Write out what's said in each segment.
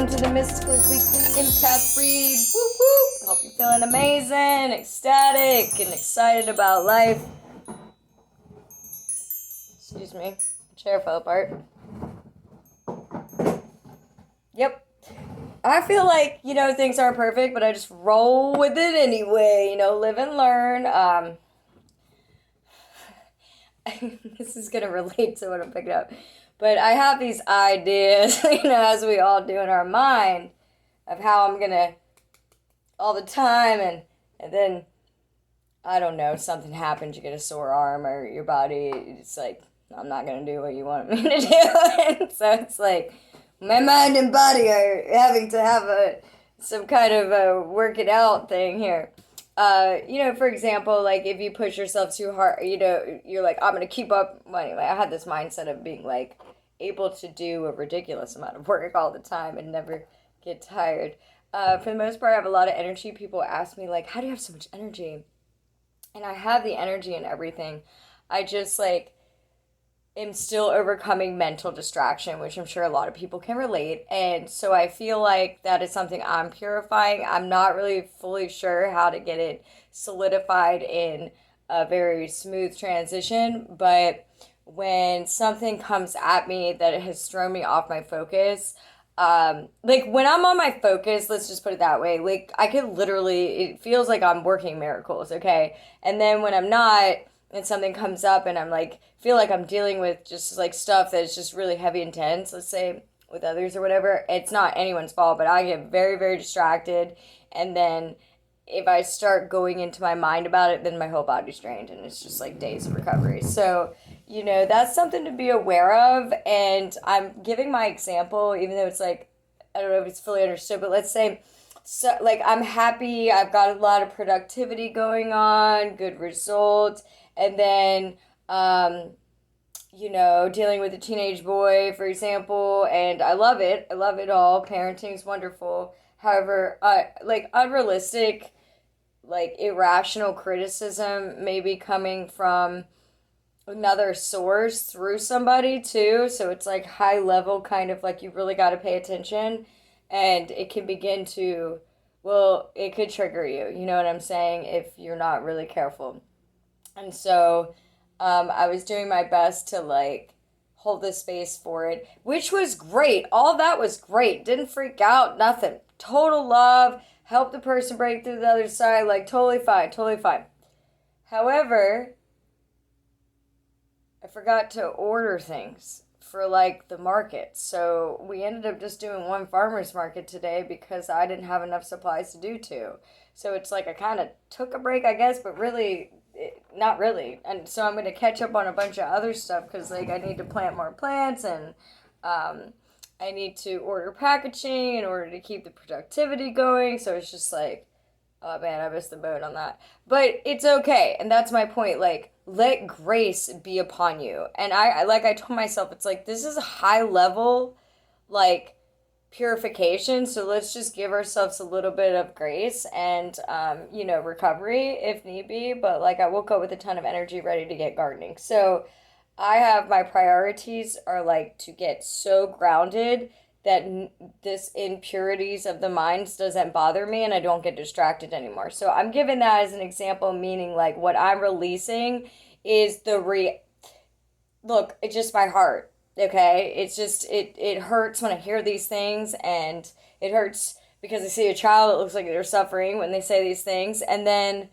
welcome to the MystiCOOLS Weekly Empath Read. Whoop whoop! Hope you're feeling amazing, ecstatic, and excited about life. Excuse me, the chair fell apart. Yep. I feel like, things aren't perfect, but I just roll with it anyway, live and learn. This is going to relate to what I'm picking up. But I have these ideas, as we all do in our mind, of how I'm going to, all the time, and then, I don't know, something happens, you get a sore arm, or your body, it's like, I'm not going to do what you want me to do. And so it's like, my mind and body are having to have some kind of a work it out thing here. For example, like, if you push yourself too hard, you're like, I'm going to keep up. Well, anyway, I had this mindset of being, like, able to do a ridiculous amount of work all the time and never get tired. For the most part, I have a lot of energy. People ask me, like, how do you have so much energy? And I have the energy and everything. I just, like, am still overcoming mental distraction, which I'm sure a lot of people can relate. And so I feel like that is something I'm purifying. I'm not really fully sure how to get it solidified in a very smooth transition, but when something comes at me that has thrown me off my focus, like, when I'm on my focus, let's just put it that way, like, I could literally, it feels like I'm working miracles, okay? And then when I'm not, and something comes up and I'm like, feel like I'm dealing with just like stuff that's just really heavy and tense, let's say, with others or whatever, it's not anyone's fault, but I get very, very distracted. And then if I start going into my mind about it, then my whole body's drained and it's just like days of recovery. So, that's something to be aware of. And I'm giving my example, even though it's like, I don't know if it's fully understood, but let's say, so, like, I'm happy, I've got a lot of productivity going on, good results, and then, dealing with a teenage boy, for example, and I love it all, parenting's wonderful. However, like, unrealistic, like, irrational criticism may be coming from another source through somebody too, so it's like high level, kind of like you really got to pay attention, and it can begin to, well, it could trigger you, you know what I'm saying, if you're not really careful. And so I was doing my best to, like, hold the space for it, which was great. All that was great. Didn't freak out, nothing. Total love, help the person break through the other side, like, totally fine, totally fine. However, I forgot to order things for, like, the market. So we ended up just doing one farmer's market today because I didn't have enough supplies to do two. So it's like I kind of took a break, I guess, but really, not really. And so I'm going to catch up on a bunch of other stuff because, like, I need to plant more plants, and I need to order packaging in order to keep the productivity going. So it's just like, oh man, I missed the boat on that. But it's okay. And that's my point. Like, let grace be upon you. And I told myself, it's like, this is a high level, like, purification. So let's just give ourselves a little bit of grace and, recovery if need be. But, like, I woke up with a ton of energy ready to get gardening. So I have my priorities are, like, to get so grounded that this impurities of the minds doesn't bother me and I don't get distracted anymore. So I'm giving that as an example, meaning, like, what I'm releasing is look, it's just my heart, okay? It's just, it hurts when I hear these things, and it hurts because I see a child that looks like they're suffering when they say these things, and then,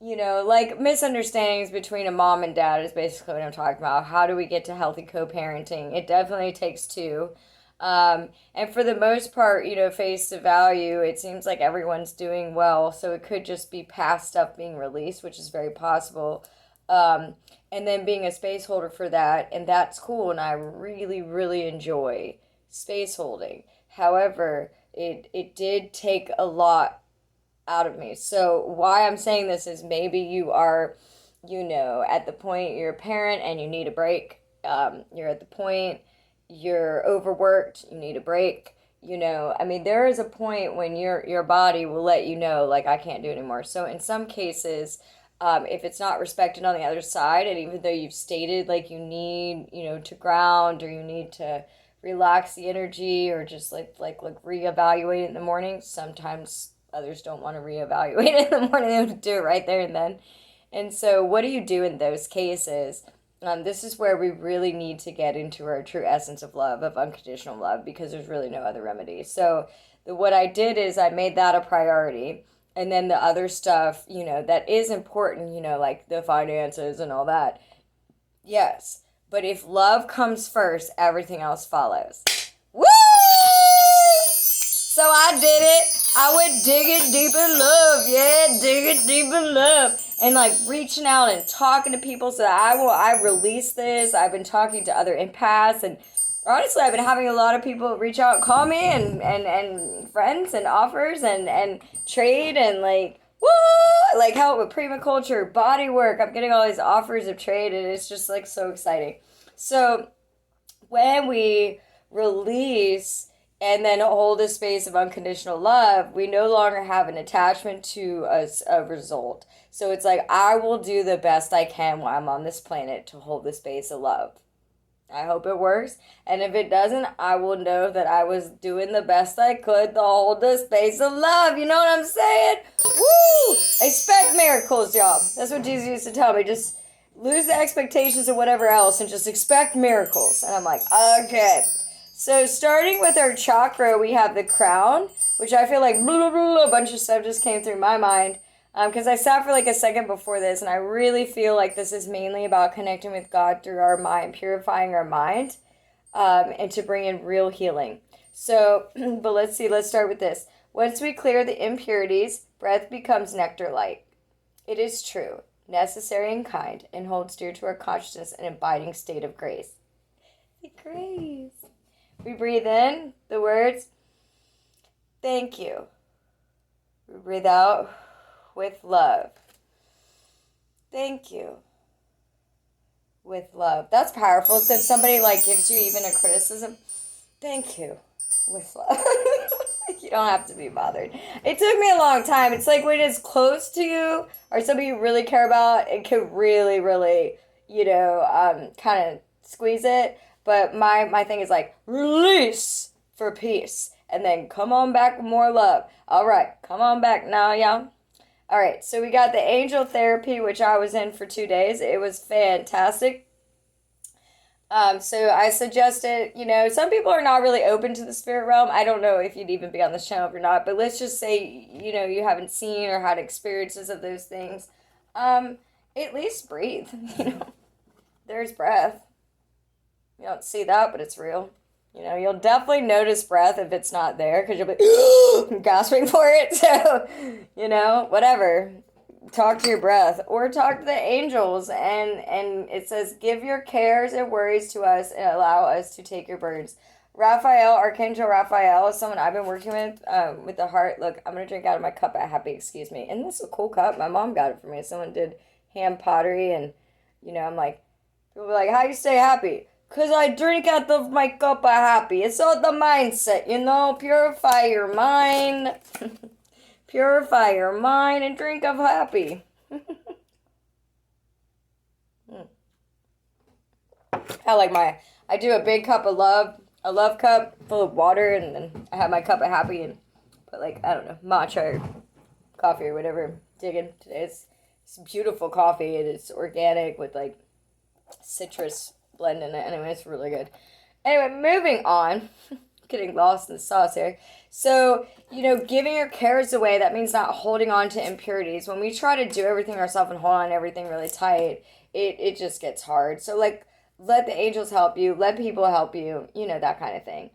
like, misunderstandings between a mom and dad is basically what I'm talking about. How do we get to healthy co-parenting? It definitely takes two. And for the most part, face to value, it seems like everyone's doing well. So it could just be past stuff being released, which is very possible. And then being a space holder for that, and that's cool. And I really, really enjoy space holding. However, it did take a lot out of me. So why I'm saying this is maybe you are, at the point you're a parent and you need a break. You're at the point you're overworked, you need a break. There is a point when your body will let you know, like, I can't do it anymore. So in some cases, if it's not respected on the other side, and even though you've stated, like, you need, to ground, or you need to relax the energy or just like reevaluate it in the morning. Sometimes others don't want to reevaluate it in the morning. They want to do it right there and then. And so what do you do in those cases? This is where we really need to get into our true essence of love, of unconditional love, because there's really no other remedy. So what I did is I made that a priority. And then the other stuff, that is important, like the finances and all that. Yes. But if love comes first, everything else follows. Woo! So I did it. I went digging deep in love. Yeah, digging deep in love. And like reaching out and talking to people so that I release this. I've been talking to other empaths, and honestly, I've been having a lot of people reach out and call me and friends and offers and trade and like, woo! Like help with permaculture, body work. I'm getting all these offers of trade, and it's just like so exciting. So when we release and then hold a space of unconditional love, we no longer have an attachment to a result. So it's like, I will do the best I can while I'm on this planet to hold the space of love. I hope it works. And if it doesn't, I will know that I was doing the best I could to hold the space of love. You know what I'm saying? Woo! Expect miracles, y'all. That's what Jesus used to tell me. Just lose the expectations of whatever else and just expect miracles. And I'm like, okay. So starting with our chakra, we have the crown, which I feel like a bunch of stuff just came through my mind. Because I sat for like a second before this, and I really feel like this is mainly about connecting with God through our mind, purifying our mind, and to bring in real healing. So, but let's start with this. Once we clear the impurities, breath becomes nectar-like. It is true, necessary and kind, and holds dear to our consciousness an abiding state of grace. The grace. We breathe in the words, thank you. We breathe out with love. Thank you. With love. That's powerful. So if somebody like gives you even a criticism, thank you. With love. You don't have to be bothered. It took me a long time. It's like when it's close to you or somebody you really care about, it could really, really, kind of squeeze it. But my thing is like, release for peace. And then come on back with more love. All right, come on back now, y'all. All right, so we got the angel therapy, which I was in for 2 days. It was fantastic. So I suggested, some people are not really open to the spirit realm. I don't know if you'd even be on this channel if you're not, but let's just say, you haven't seen or had experiences of those things. At least breathe, There's breath. You don't see that, but it's real. You'll definitely notice breath if it's not there because you'll be gasping for it. So, whatever. Talk to your breath or talk to the angels. And it says, give your cares and worries to us and allow us to take your burdens. Raphael, Archangel Raphael, is someone I've been working with the heart. Look, I'm going to drink out of my cup at happy, excuse me. And this is a cool cup. My mom got it for me. Someone did hand pottery and, I'm like, people be like, how you stay happy? Because I drink out of my cup of happy. It's all the mindset, Purify your mind. Purify your mind and drink of happy. I do a big cup of love, a love cup full of water, and then I have my cup of happy and put matcha or coffee or whatever. Digging today. It's beautiful coffee and it's organic with citrus blend in it. Anyway, it's really good. Anyway, moving on. Getting lost in the sauce here. So, giving your cares away, that means not holding on to impurities. When we try to do everything ourselves and hold on everything really tight, it just gets hard. So, let the angels help you. Let people help you. That kind of thing.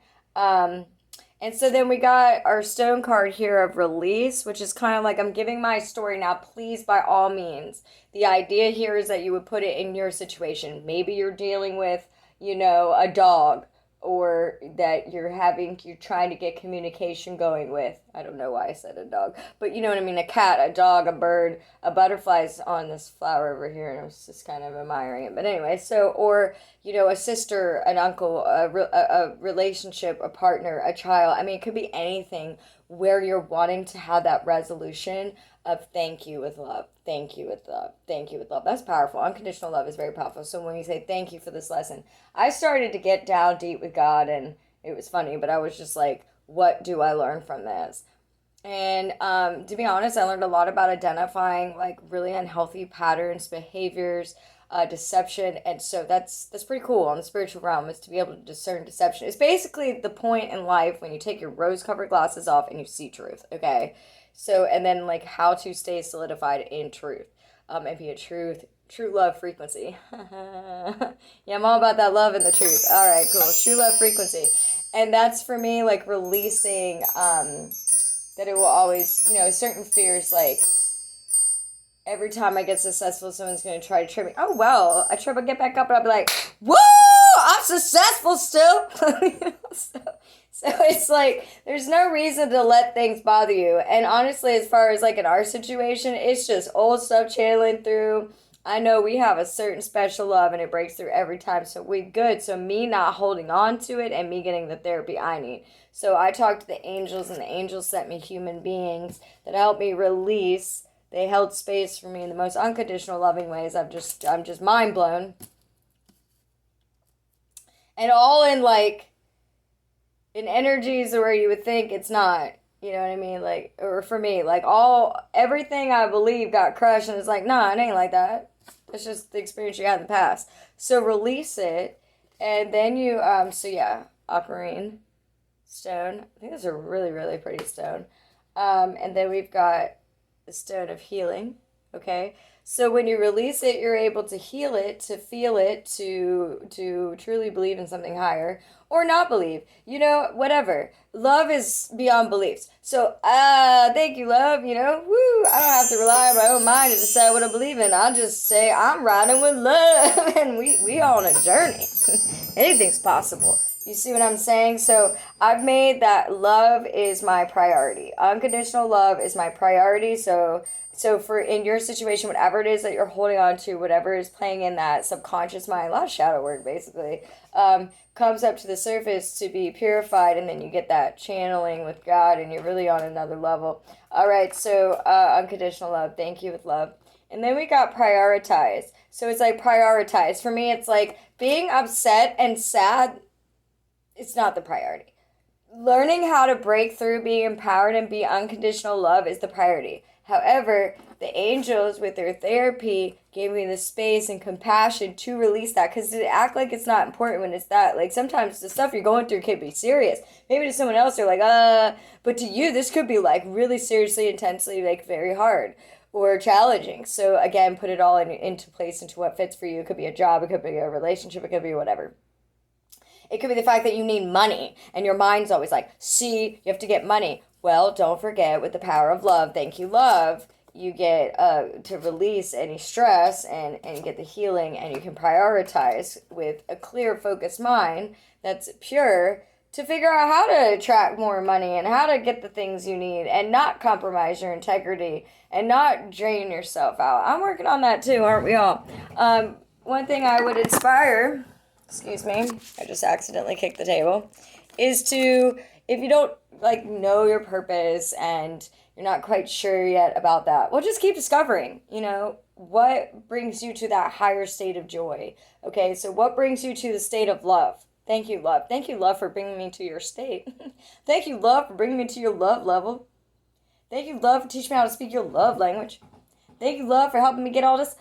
And so then we got our stone card here of release, which is kind of like, I'm giving my story now, please, by all means. The idea here is that you would put it in your situation. Maybe you're dealing with, a dog, or that you're trying to get communication going with. I don't know why I said a dog, but you know what I mean? A cat, a dog, a bird, a butterfly's on this flower over here, and I was just kind of admiring it. But anyway, or a sister, an uncle, a relationship, a partner, a child. I mean, it could be anything where you're wanting to have that resolution of thank you with love, thank you with love, thank you with love. That's powerful. Unconditional love is very powerful. So when you say thank you for this lesson, I started to get down deep with God, and it was funny, but I was just like, what do I learn from this? And to be honest, I learned a lot about identifying like really unhealthy patterns, behaviors, deception, and so that's pretty cool on the spiritual realm, is to be able to discern deception. It's basically the point in life when you take your rose-colored glasses off and you see truth. Okay, so and then like how to stay solidified in truth, and be a true love frequency. Yeah, I'm all about that love and the truth. All right, cool. True love frequency, and that's for me like releasing that it will always, certain fears, like every time I get successful, someone's going to try to trip me. Oh, well, I trip, I get back up, and I'll be like, woo, I'm successful still. So it's like, there's no reason to let things bother you. And honestly, as far as like in our situation, it's just old stuff channeling through. I know we have a certain special love, and it breaks through every time, so we good. So me not holding on to it and me getting the therapy I need. So I talked to the angels, and the angels sent me human beings that helped me release. They held space for me in the most unconditional, loving ways. I'm just mind blown. And all in like, in energies where you would think it's not. You know what I mean? Like, or for me, like everything I believe got crushed, and it's like, nah, it ain't like that. It's just the experience you had in the past. So release it, and then you, aquamarine stone. I think that's a really, really pretty stone. And then we've got the stone of healing. Okay, so when you release it, you're able to heal it, to feel it, to truly believe in something higher, or not believe. Whatever. Love is beyond beliefs. So, thank you, love. Woo. I don't have to rely on my own mind to decide what I believe in. I'll just say I'm riding with love, and we on a journey. Anything's possible. You see what I'm saying? So I've made that love is my priority. Unconditional love is my priority. So for in your situation, whatever it is that you're holding on to, whatever is playing in that subconscious mind, a lot of shadow work basically, comes up to the surface to be purified, and then you get that channeling with God, and you're really on another level. All right, so unconditional love, thank you with love. And then we got prioritize. So it's like prioritize. For me, it's like being upset and sad, it's not the priority. Learning how to break through, being empowered, and be unconditional love is the priority. However, the angels with their therapy gave me the space and compassion to release that, because to act like it's not important when it's that. Like sometimes the stuff you're going through can be serious. Maybe to someone else they're like, but to you this could be like really seriously, intensely, like very hard or challenging. So again, put it all into place, into what fits for you. It could be a job, it could be a relationship, it could be whatever. It could be the fact that you need money, and your mind's always like, see, you have to get money. Well, don't forget, with the power of love, thank you, love, you get to release any stress and get the healing, and you can prioritize with a clear, focused mind that's pure to figure out how to attract more money and how to get the things you need and not compromise your integrity and not drain yourself out. I'm working on that too, aren't we all? One thing I would inspire... Excuse me, I just accidentally kicked the table, is to, if you don't, know your purpose and you're not quite sure yet about that, well, just keep discovering, what brings you to that higher state of joy, okay? So what brings you to the state of love? Thank you, love. Thank you, love, for bringing me to your state. Thank you, love, for bringing me to your love level. Thank you, love, for teaching me how to speak your love language. Thank you, love, for helping me get all this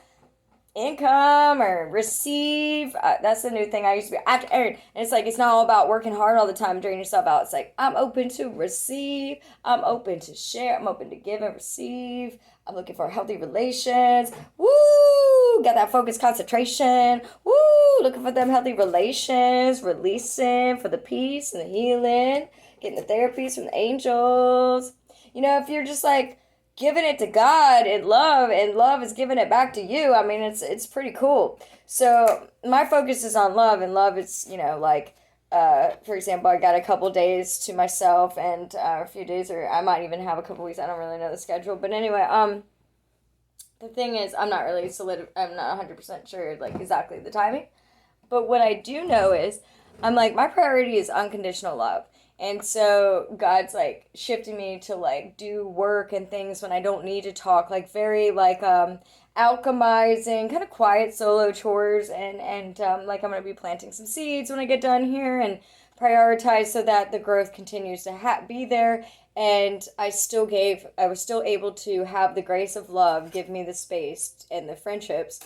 income or receive. That's the new thing I used to be. I have to earn. And it's like, it's not all about working hard all the time, draining yourself out. It's like, I'm open to receive. I'm open to share. I'm open to give and receive. I'm looking for healthy relations. Woo! Got that focused concentration. Woo! Looking for them healthy relations. Releasing for the peace and the healing. Getting the therapies from the angels. If you're just like, giving it to God in love, and love is giving it back to you. I mean, it's pretty cool. So my focus is on love, and love is, for example, I got a couple days to myself, and a few days, or I might even have a couple weeks. I don't really know the schedule, but anyway, the thing is, I'm not 100% sure, exactly the timing, but what I do know is, I'm like, my priority is unconditional love. And so God's like shifting me to like do work and things when I don't need to talk, like very like alchemizing, kind of quiet solo chores, and like I'm gonna be planting some seeds when I get done here and prioritize so that the growth continues to be there. And I was still able to have the grace of love give me the space and the friendships,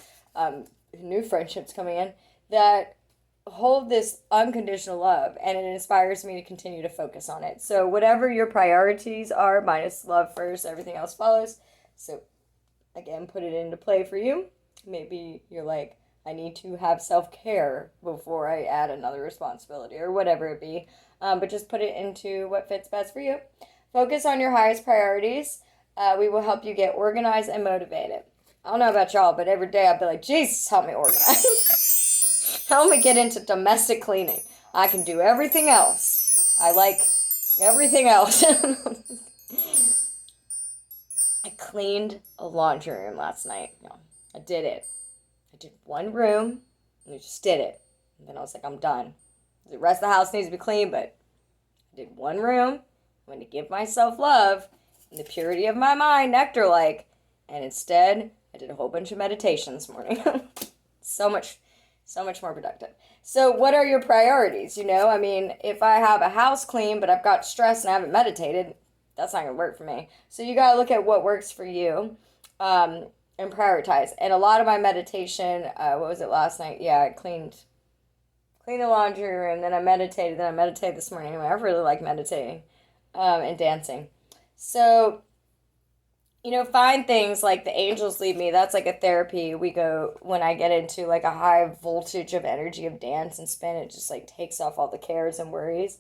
new friendships coming in that hold this unconditional love, and it inspires me to continue to focus on it. So whatever your priorities are, minus love first, everything else follows. So again, put it into play for you. Maybe you're like, I need to have self-care before I add another responsibility or whatever it be. But just put it into what fits best for you. Focus on your highest priorities. We will help you get organized and motivated. I don't know about y'all, but every day I'll be like, Jesus, help me organize. Help me get into domestic cleaning. I can do everything else. I like everything else. I cleaned a laundry room last night. No, I did it. I did one room, and I just did it. And then I was like, I'm done. The rest of the house needs to be clean, but I did one room. I'm going to give myself love and the purity of my mind, nectar-like. And instead, I did a whole bunch of meditation this morning. So much more productive. So what are your priorities? You know, I mean, if I have a house clean, but I've got stress and I haven't meditated, that's not going to work for me. So you got to look at what works for you, and prioritize. And a lot of my meditation, what was it last night? Yeah, I cleaned the laundry room, then I meditated this morning. Anyway, I really like meditating, and dancing. So, you know, find things like the angels lead me. That's like a therapy. We go when I get into like a high voltage of energy of dance and spin. It just like takes off all the cares and worries.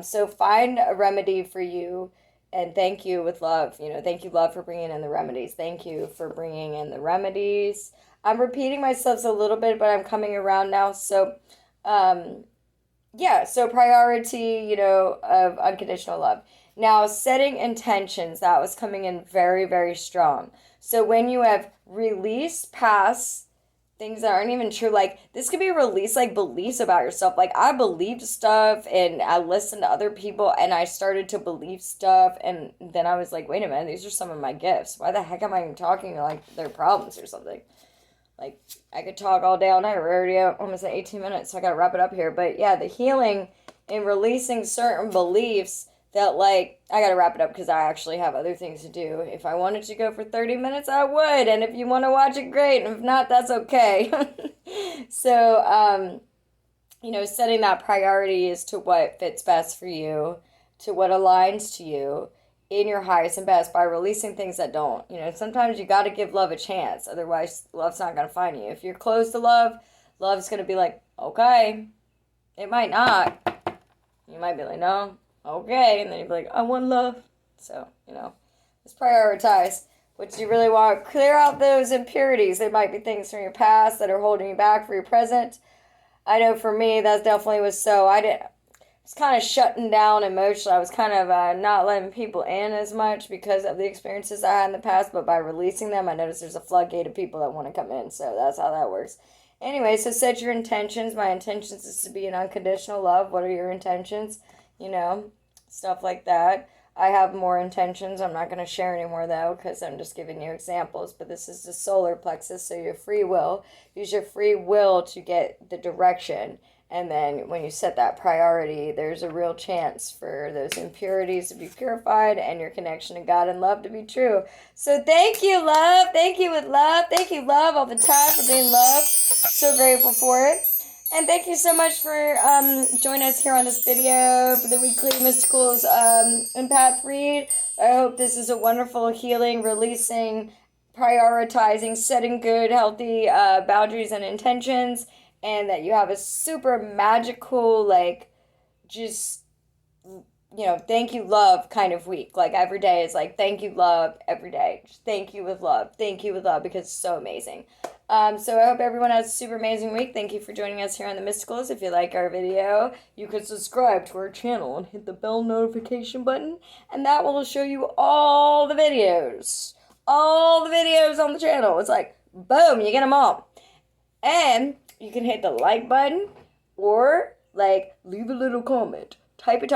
So find a remedy for you, and thank you with love. You know, thank you, love, for bringing in the remedies. Thank you for bringing in the remedies. I'm repeating myself a little bit, but I'm coming around now. So, yeah. So priority, you know, of unconditional love. Now, setting intentions, that was coming in very, very strong. So when you have released past things that aren't even true, like this could be released like beliefs about yourself. Like I believed stuff and I listened to other people and I started to believe stuff, and then I was like, wait a minute, these are some of my gifts. Why the heck am I even talking like they're problems or something? Like I could talk all day, all night. We're already almost at 18 minutes, so I gotta wrap it up here. But yeah, the healing in releasing certain beliefs that, like, I gotta wrap it up because I actually have other things to do. If I wanted to go for 30 minutes, I would. And if you want to watch it, great. And if not, that's okay. So, you know, setting that priority as to what fits best for you, to what aligns to you in your highest and best by releasing things that don't. You know, sometimes you got to give love a chance. Otherwise, love's not going to find you. If you're closed to love, love's going to be like, okay. It might not. You might be like, no. Okay, and then you'd be like, I want love. So, you know, just prioritize what you really want. Clear out those impurities. They might be things from your past that are holding you back for your present. I know for me, that definitely was so. I was kind of shutting down emotionally. I was kind of not letting people in as much because of the experiences I had in the past, but by releasing them, I noticed there's a floodgate of people that want to come in. So that's how that works. Anyway, so set your intentions. My intentions is to be in unconditional love. What are your intentions? You know, stuff like that. I have more intentions. I'm not going to share anymore, though, because I'm just giving you examples. But this is the solar plexus, so your free will. Use your free will to get the direction. And then when you set that priority, there's a real chance for those impurities to be purified and your connection to God and love to be true. So thank you, love. Thank you with love. Thank you, love, all the time for being loved. So grateful for it. And thank you so much for joining us here on this video for the weekly MystiCOOLS empath read. I hope this is a wonderful healing, releasing, prioritizing, setting good, healthy boundaries and intentions, and that you have a super magical, like, just, you know, thank you, love kind of week. Like, every day is like, thank you, love, every day. Just thank you with love. Thank you with love, because it's so amazing. So I hope everyone has a super amazing week. Thank you for joining us here on the MystiCOOLS. If you like our video, you could subscribe to our channel and hit the bell notification button, and that will show you all the videos. All the videos on the channel. It's like, boom, you get them all. And you can hit the like button or, like, leave a little comment. type it,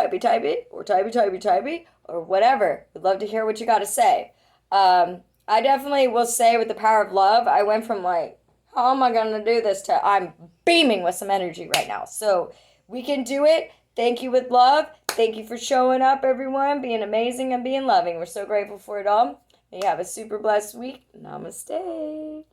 or type it, or whatever. We'd love to hear what you got to say. I definitely will say with the power of love, I went from like, how am I going to do this, to I'm beaming with some energy right now. So we can do it. Thank you with love. Thank you for showing up, everyone, being amazing and being loving. We're so grateful for it all. May you have a super blessed week. Namaste.